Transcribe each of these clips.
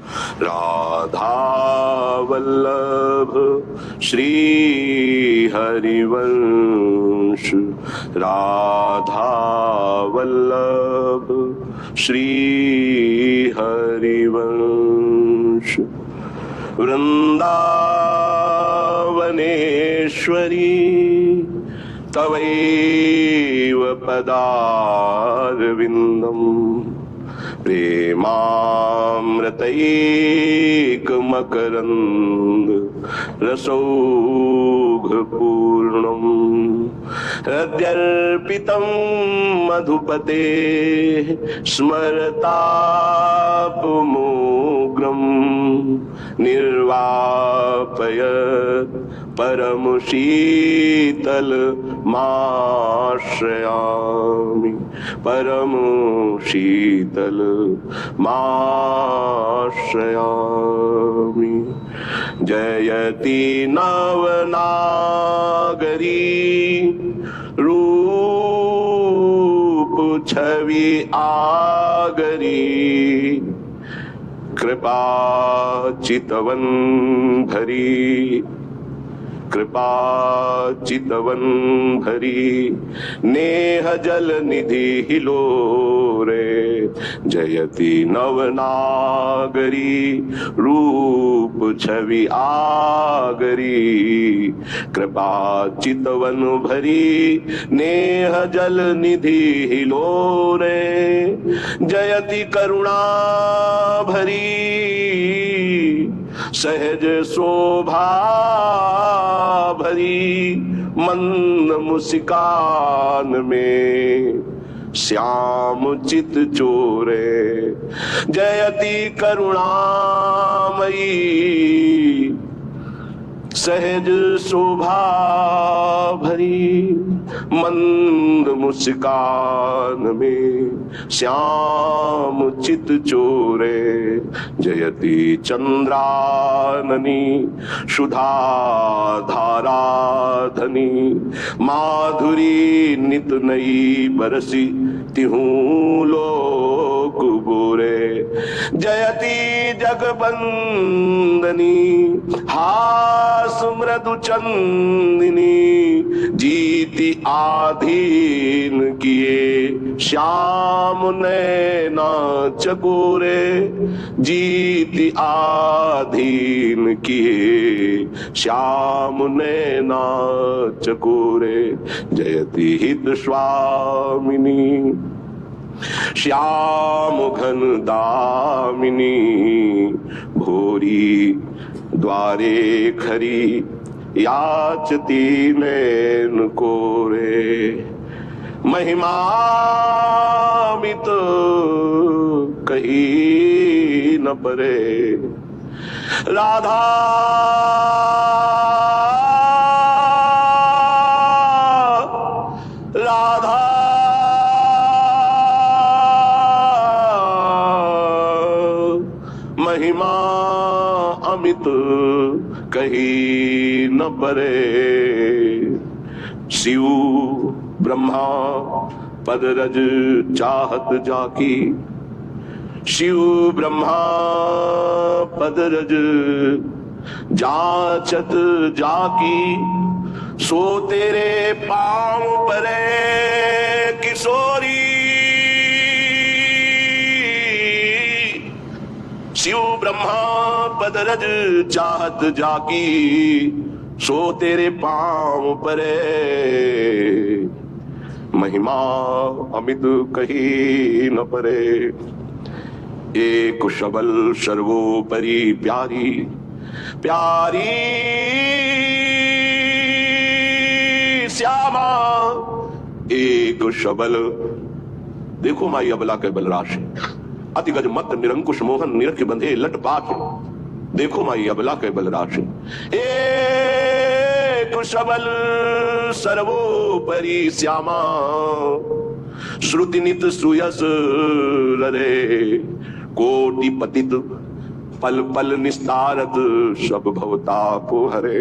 राधा वल्लभ श्री हरिवंश, राधा वल्लभ श्री हरिवंश। वृंदावनेश्वरी तवैव पदारविन्दम् प्रेमामृतैकमकरन्द रसौघपूर्णम्। हृद्यर्पितं मधुपते स्मरतापमोग्रम् निर्वापयत् परम शीतलमाश्रयामि, परम शीतलमाश्रयामि। जयति नवनागरी रूप छवि आगरी, कृपा चितवन्धरी, कृपा चितवन्धरी। नेह जल निधि हिलोरे, जयति नवनागरी रूप छवि आगरी, कृपा चितवन भरी। नेह जल निधि हिलोरे, जयति करुणा भरी। सहज शोभा भरी मंद मुस्कान में श्याम चित चोरे, जयति करुणामयी। सहज शोभा भरी मंद मुस्कान में श्याम चित चोरे, जयति चंद्राननी सुधा धाराधनी। माधुरी नित नई बरसी तिहूं लोक बोरे, जयति जगबंदनी हास मृदु चंदिनी। जीति आधीन किए श्याम नैना चकोरे, जीति आधीन किए श्याम नैना चकोरे, जयति हित स्वामिनी श्याम घन दामिनी। भोरी द्वारे खरी याचती नैन कोरे, महिमामित कही न परे। राधा राधा महिमा अमित कही न परे। शिव ब्रह्मा पदरज चाहत जाकी, शिव ब्रह्मा पदरज जाचत जाकी। सो तेरे पांव परे किशोरी, शिव ब्रह्मा पदरज चाहत जाकी। सो तेरे पांव परे, महिमा अमित कही न परे। एक शबल सर्वोपरि प्यारी प्यारी श्यामा। एक शबल देखो माई अबला के बलराशि, अति गज मत निरंकुश मोहन निरख बंधे लटपाट। देखो माई अबला के बलराशि। एक शबल सर्वोपरि श्यामा, श्रुति नित सुयस ररे। कोटि पतित पल पल निस्तारत, सब भवतापो हरे।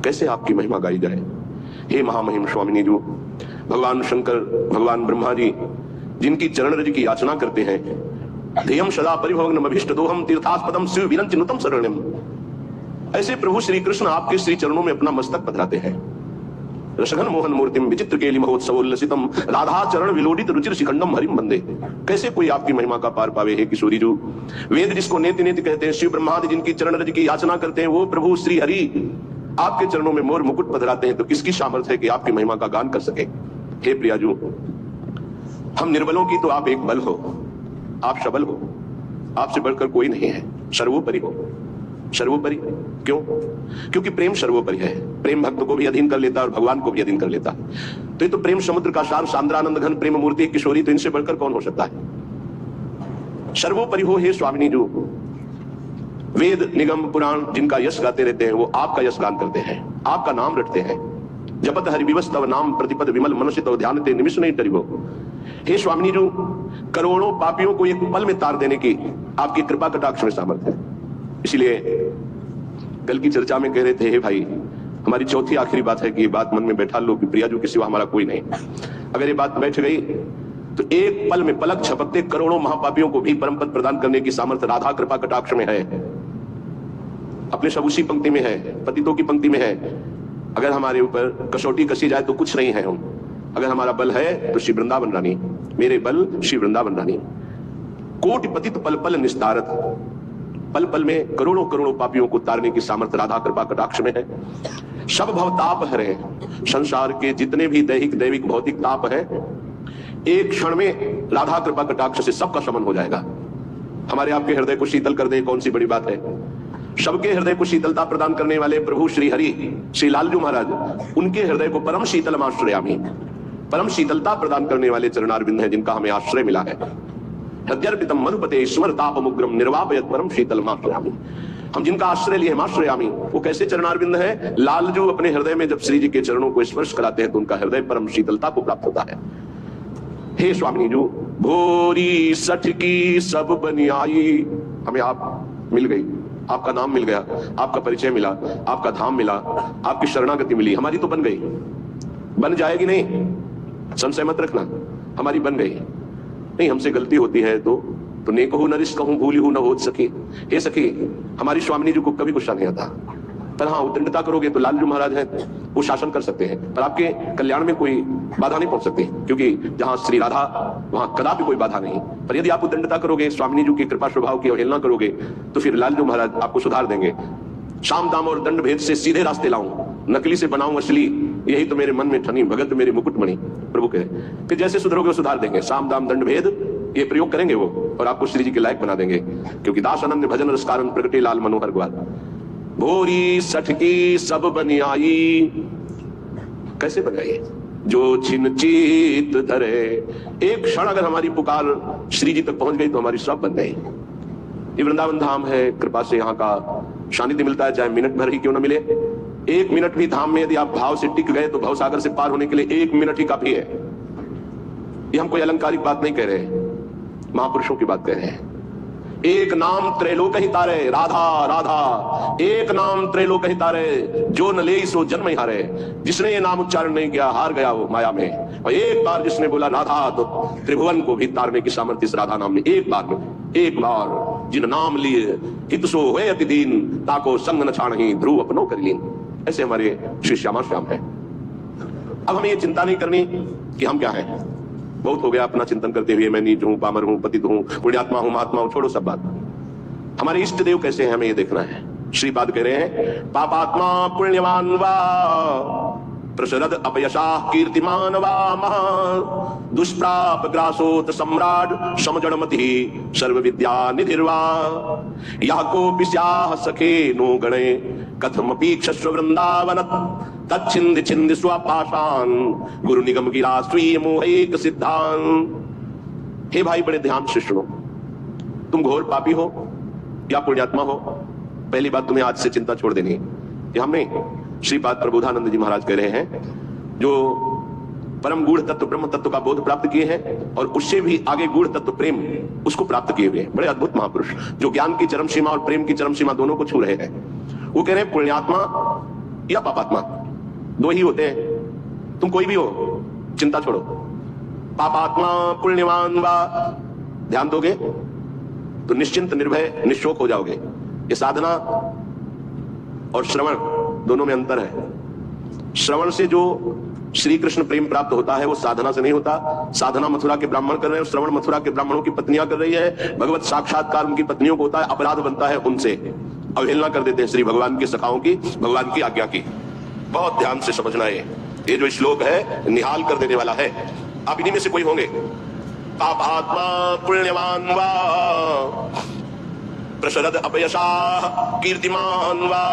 कैसे आपकी महिमा गाई जाए हे महामहिम स्वामिनी जो। भगवान शंकर भगवान ब्रह्मा जी जिनकी चरण रज की याचना करते हैं, ध्येयम सदा परिभवग्नम अभीष्ट दोहम तीर्थास्पदम शिव विरंचिनुतम शरणम। ऐसे प्रभु श्री कृष्ण आपके श्री चरणों में अपना मस्तक पधराते हैं। रसघन मोहन मूर्तिम विचित्र केली महोत्सवोल्लसितम राधा चरण विलोडित रुचिर शिखंडम हरिम बंदे। कैसे कोई आपकी महिमा का पार पावे हे किशोरी जो। वेद जिसको नेति नेति कहते हैं, शिव ब्रह्मादि जिनकी चरण रज की याचना करते हैं, वो प्रभु श्री हरि आपके चरणों में मोर मुकुट पधराते हैं, तो किसकी सामर्थ्य है कि आपकी महिमा का गान कर सके। हे प्रियाजू, हम निर्बलों की तो आप एक बल हो, आप सबल हो, आपसे बढ़कर कोई नहीं है, सर्वोपरि हो। सर्वोपरि क्यों? क्योंकि प्रेम सर्वोपरि है। प्रेम भक्त को भी अधीन कर लेता है और भगवान को भी अधीन कर लेता है। तो ये तो प्रेम समुद्र का सार सांद्रानंद घन प्रेम मूर्ति किशोरी, तो इनसे बढ़कर कौन हो सकता है। सर्वोपरि हो हे स्वामिनी जो। वेद निगम पुराण जिनका यश गाते रहते हैं, वो आपका यश गान करते हैं, आपका नाम रटते हैं। जपत हरिविवस तव नाम प्रतिपद विमल मनसित ध्यानते निमिष नहीं टरिवो। हे स्वामिनी जो, करोड़ों पापियों को एक पल में तार देने की आपकी कृपा कटाक्ष में सामर्थ्य है। इसलिए कल की चर्चा में कह रहे थे, हे भाई, हमारी चौथी आखिरी बात है कि ये बात मन में बैठा लो कि प्रियाजू के सिवा हमारा कोई नहीं। अगर ये बात बैठ गई तो एक पल में पलक झपकते करोड़ों महापापियों को भी परम पद प्रदान करने की सामर्थ्य राधा कृपा कटाक्ष में है। अपने सब उसी पंक्ति में है, पतितों की पंक्ति में है। अगर हमारे ऊपर कसौटी कसी जाए तो कुछ नहीं है हम। अगर हमारा बल है तो श्री वृंदावन रानी, मेरे बल श्री वृंदावन रानी। कोटि पतित पल पल निस्तारत, पल पल में करोड़ों करोड़ों पापियों को तारने की सामर्थ्य राधा कृपा कटाक्ष में है। सब भवताप हरे, संसार के जितने भी दैहिक दैविक भौतिक ताप है, एक क्षण में राधा कृपा कटाक्ष से सबका शमन हो जाएगा। हमारे आपके हृदय को शीतल कर दे, कौन सी बड़ी बात है। सबके हृदय को शीतलता प्रदान करने वाले प्रभु श्री हरि श्री लालजू महाराज, उनके हृदय को परम शीतलम आश्रयामि, परम शीतलता प्रदान करने वाले चरणारविंद है जिनका हमें आश्रय मिला है। हृदयर्पितम मधुपते स्मरतापमुग्रम निर्वापयत परम शीतलम आश्रयामि। हम जिनका आश्रय लिए हम आश्रयामि, वो कैसे चरणारविंद है। लालजू अपने हृदय में जब श्री जी के चरणों को स्पर्श कराते हैं तो उनका हृदय परम शीतलता को प्राप्त होता है। हे स्वामिनी जो, भोरी सठ की सब बनी आई, हमें आप मिल गई, आपका नाम मिल गया, आपका परिचय मिला, आपका धाम मिला, आपकी शरणागति मिली, हमारी तो बन गई। बन जाएगी नहीं, संशय मत रखना, हमारी बन गई। नहीं, हमसे गलती होती है तो नेक हो नरिश कहूं भूली हूं न हो सके। हे सखी, हमारी स्वामिनी जी को कभी गुस्सा नहीं आता। पर हाँ, उद्दंडता करोगे तो लालजू महाराज हैं, वो शासन कर सकते हैं, पर आपके कल्याण में कोई बाधा नहीं पहुंच सकती, क्योंकि जहां श्री राधा वहां कदापि कोई बाधा नहीं। पर यदि आप उद्दंडता करोगे, स्वामिनी जी की कृपा स्वभाव की अवहेलना करोगे, तो फिर लालजू महाराज आपको सुधार देंगे। शाम दाम और दंड भेद से सीधे रास्ते लाऊं, नकली से बनाऊं असली, यही तो मेरे मन में ठनी भगत मेरे मुकुटमणि। प्रभु कहे फिर जैसे सुधरोगे वो सुधार देंगे। साम दाम दंड भेद ये प्रयोग करेंगे वो, और आपको श्री जी के लायक बना देंगे, क्योंकि दास अनन्य भजन रस कारण प्रगटे लाल मनोहर ग्वाल। भोरी सठ की सब बनी आई, कैसे बनाइए जो छिन चीत धरे। एक क्षण अगर हमारी पुकार श्री जी तक पहुंच गई तो हमारी सब बन गई। ये वृंदावन धाम है, कृपा से यहाँ का सानिध्य मिलता है, चाहे मिनट भर ही क्यों ना मिले। एक मिनट भी धाम में यदि आप भाव से टिक गए तो भव सागर से पार होने के लिए एक मिनट ही काफी है। ये हम कोई अलंकारिक बात नहीं कह रहे, महापुरुषों की बात कह रहे हैं। एक नाम त्रैलोक ही तारे, राधा राधा, एक नाम त्रैलोक ही तारे, जो न ले सो जन्म ही हारे। जिसने ये नाम उच्चारण नहीं किया हार गया वो माया में। और एक बार जिसने बोला राधा, तो त्रिभुवन को भी तारने की सामर्थ्य इस राधा नाम में। एक बार में, एक बार जिन नाम लिए हित सो हुए अति दीन, ताको संग न छाणहि ध्रुव अपनो कर लीन। ऐसे हमारे श्री श्यामा श्याम है। अब हमें ये चिंता नहीं करनी कि हम क्या हैं। बहुत हो गया अपना चिंतन करते हुए, मैं नीच हूं, पामर हूं, पतित हूं, पुण्यात्मा हूं, महात्मा हूं, छोड़ो सब बात। हमारे इष्ट देव कैसे हैं हमें ये देखना है। श्रीपाद कह रहे हैं, पापात्मा पुण्यवान वा प्रसरद अपयशा कीर्तिमान वा महा दुष्प्राप ग्रासोत सम्राट समजड़मति सर्व विद्या निधिर्वा यह को स्याह सखे नो गणे कथमपि क्षस्व वृंदावन तच्छिंद छिंद स्वपाशान गुरु निगम गिरा स्वीय मोहिक सिद्धांत। हे भाई, बड़े ध्यान से सुनो, तुम घोर पापी हो या पुण्यात्मा हो, पहली बात तुम्हें आज से चिंता छोड़ देनी है। ये हम नहीं, श्रीपाद प्रबोधानंद जी महाराज कह रहे हैं, जो परम गूढ़ तत्व ब्रह्म तत्व का बोध प्राप्त किए हैं और उससे भी आगे गूढ़ तत्व प्रेम उसको प्राप्त किए हुए हैं। बड़े अद्भुत महापुरुष जो ज्ञान की चरम सीमा और प्रेम की चरम सीमा दोनों को छू रहे हैं। वो कह रहे हैं, पुण्यात्मा या पापात्मा दो ही होते हैं, तुम कोई भी हो, चिंता छोड़ो। पापात्मा पुण्यवान वा, ध्यान दोगे तो निश्चिंत निर्भय निश्चोक हो जाओगे। ये साधना और श्रवण दोनों में अंतर है। श्रवण से जो श्री कृष्ण प्रेम प्राप्त होता है वो साधना से नहीं होता। साधना मथुरा के ब्राह्मण कर रहे हैं, श्रवण मथुरा के ब्राह्मणों की पत्नियां कर रही है। भगवत साक्षात्कार उनकी पत्नियों को होता है, अपराध बनता है उनसे, अवहेलना कर देते हैं श्री भगवान की सखाओं की, भगवान की आज्ञा की। बहुत ध्यान से समझना है, ये जो श्लोक है निहाल कर देने वाला है। आप इन्हीं में से कोई होंगे। पापात्मा पुण्यवान वा प्रशरद अपयशा कीर्तिमान वा